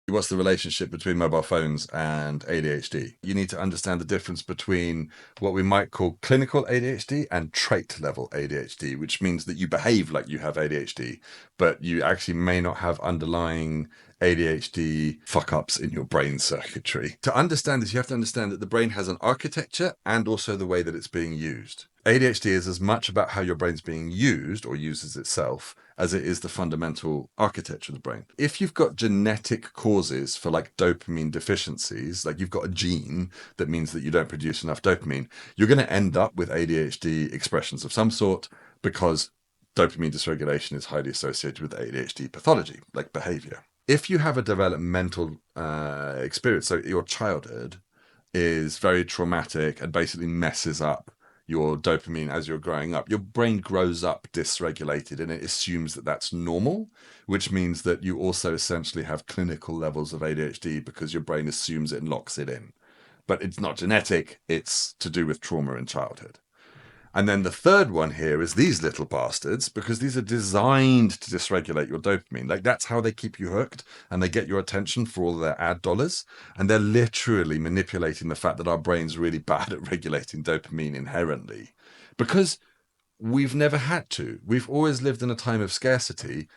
What's the relationship between mobile phones and ADHD? You need to understand the difference between what we might call clinical ADHD and trait level ADHD, which means that you behave like you have ADHD, but you actually may not have underlying ADHD fuck ups in your brain circuitry. To understand this, you have to understand that the brain has an architecture and also the way that it's being used. ADHD is as much about how your brain's being used or uses itself as it is the fundamental architecture of the brain. If you've got genetic causes for like dopamine deficiencies, like you've got a gene that means that you don't produce enough dopamine, you're going to end up with ADHD expressions of some sort because dopamine dysregulation is highly associated with ADHD pathology, like behavior. If you have a developmental experience, so your childhood is very traumatic and basically messes up your dopamine as you're growing up, your brain grows up dysregulated and it assumes that that's normal, which means that you also essentially have clinical levels of ADHD because your brain assumes it and locks it in. But it's not genetic, it's to do with trauma in childhood. And then the third one here is these little bastards, because these are designed to dysregulate your dopamine. Like that's how they keep you hooked and they get your attention for all their ad dollars. And they're literally manipulating the fact that our brain's really bad at regulating dopamine inherently. Because we've never had to. We've always lived in a time of scarcity.